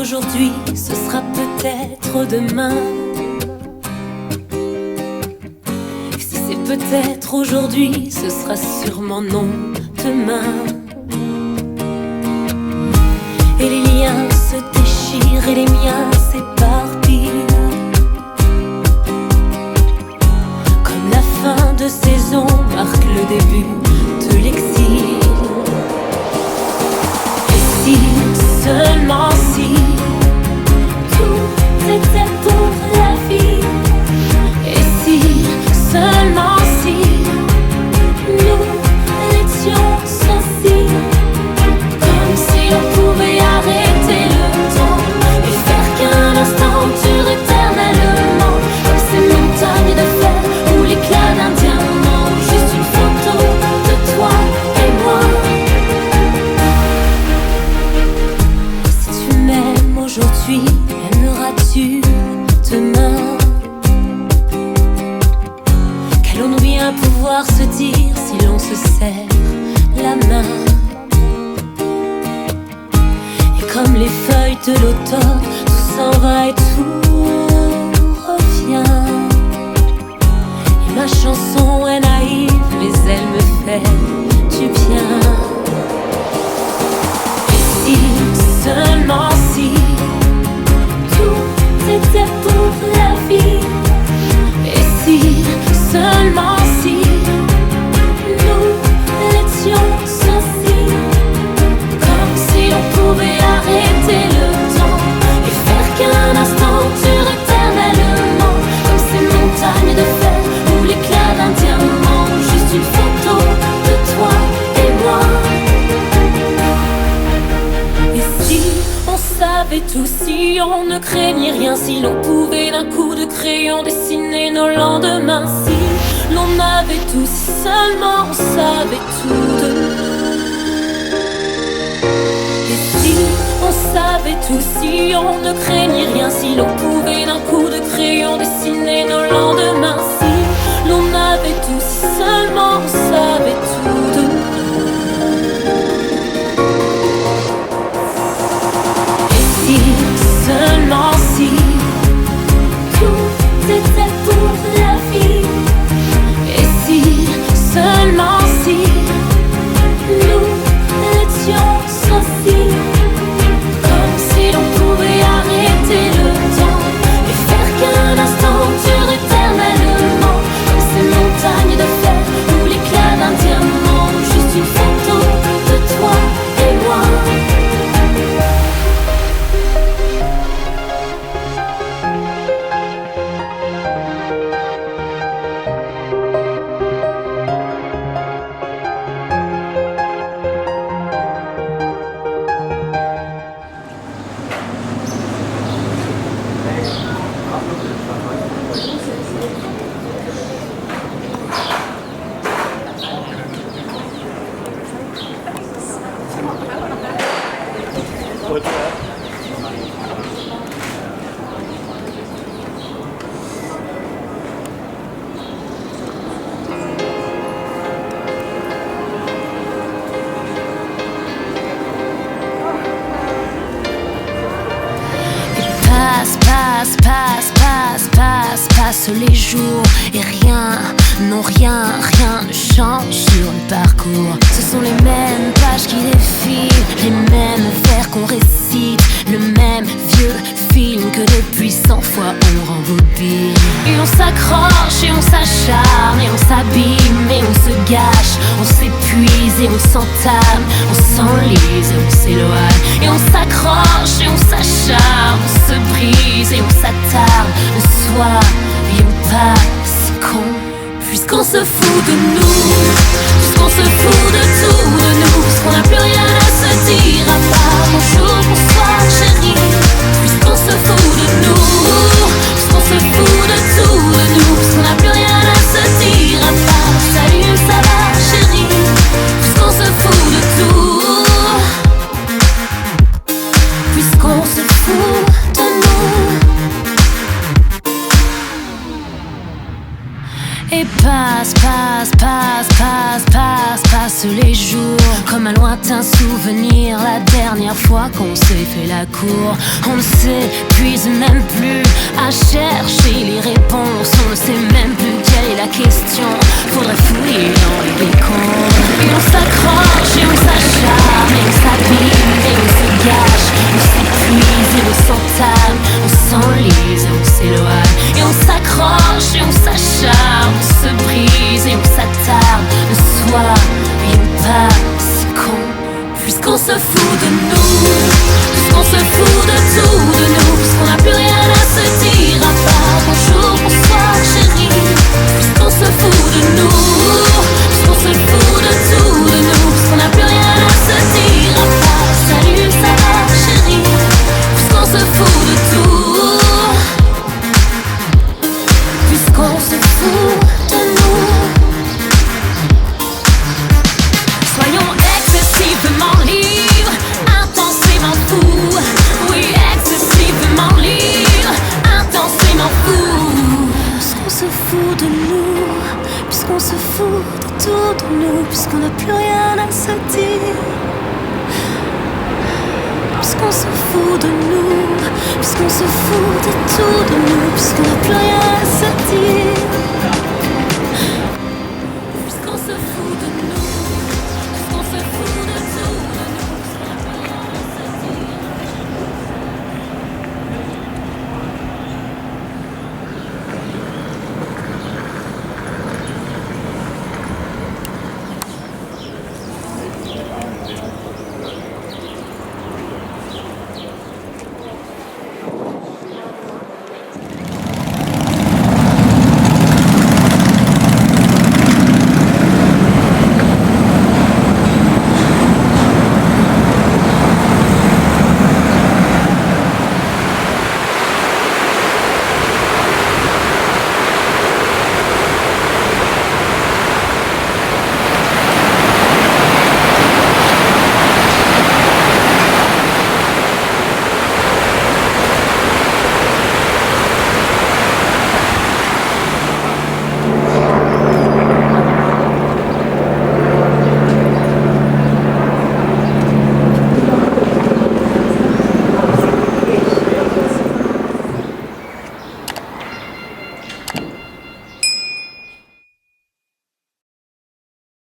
aujourd'hui, ce sera peut-être demain. Si c'est peut-être aujourd'hui, ce sera sûrement non demain. Et les liens se déchirent et les miens s'éparpillent, comme la fin de saison marque le début de l'exil. Et si, seulement si, tout était pour la vie. Et si, seulement si, nous étions sensibles, comme si on pouvait arrêter le temps et faire qu'un instant dure éternellement, comme ces montagnes de fer ou l'éclat d'un diamant, juste une photo de toi et moi. Si tu m'aimes aujourd'hui, aimeras-tu demain? Qu'allons-nous bien pouvoir se dire si l'on se serre la main? Et comme les feuilles de l'automne, tout s'en va et tout revient. Et ma chanson est naïve, mais elle me fait du bien. Et si, seulement si, tout était pour la vie. Et si, seulement si, nous étions sensibles, comme si on pouvait arrêter le temps et faire qu'un instant dure éternellement, comme ces montagnes de fer ou l'éclat d'un diamant, juste une photo de toi et moi. Et si on savait tout, si on ne craignait rien, si l'on pouvait d'un coup de crayon dessiner nos lendemains, si l'on avait tout, si seulement on savait tout de nous. Et si on savait tout, si on ne craignait rien, si l'on pouvait d'un coup de crayon dessiner nos lendemains, si l'on avait tout, si seulement on savait tout de nous. Et si, seulement si, tout était pour la vie. Et si, seulement si, nous étions sensibles, comme si l'on pouvait arrêter le temps et faire qu'un instant dure éternellement, comme ces montagnes de fer ou l'éclat d'un diamant, juste une photo de toi et moi. Passe les jours et rien, non rien ne change sur le parcours. Ce sont les mêmes pages qui défilent, les mêmes vers qu'on récite, le même vieux film que depuis 100 fois on rembobine. Et on s'accroche et on s'acharne et on s'abîme et on se gâche, on s'épuise et on s'entame, on s'enlise et on s'éloigne. Et on s'accroche et on s'acharne, on se brise et on s'attarde le soir. Et on passe con, puisqu'on se fout de nous, puisqu'on se fout de tout de nous, puisqu'on n'a plus rien à se dire à part bonjour, bonsoir chérie. Puisqu'on se fout de nous, puisqu'on se fout de tout de nous, puisqu'on n'a plus rien à se dire à part salut, ça va chérie. Puisqu'on se fout de tout, puisqu'on se fout de nous. Et passe les jours comme comme un lointain souvenir, la dernière fois qu'on s'est fait la cour. On ne s'épuise même plus à chercher les réponses, on ne sait même plus quelle est la question. Faudrait fouiller dans les décombres. Et on s'accroche et on s'acharne, et on s'abîme et on se gâche, on s'épuise et on s'entame, on s'enlise et on s'éloigne. Et on s'accroche et on s'acharne, on se brise et on s'attarde le soir et on passe con. Puisqu'on se fout de nous, puisqu'on se fout de tout de nous, puisqu'on n'a plus rien à se dire à part bonjour, bonsoir chérie. Puisqu'on se fout de nous, puisqu'on se fout de tout de nous, puisqu'on n'a plus rien à se dire à part salut, ça va chérie. Puisqu'on se fout de tout, puisqu'on se fout de nous. Soyons excessivement libres, intensément fous. Oui, excessivement libres, intensément fous. Puisqu'on se fout de nous, puisqu'on se fout de tout de nous, puisqu'on n'a plus rien à se dire. Puisqu'on se fout de nous, puisqu'on se fout de tout de nous, puisqu'on n'a plus rien à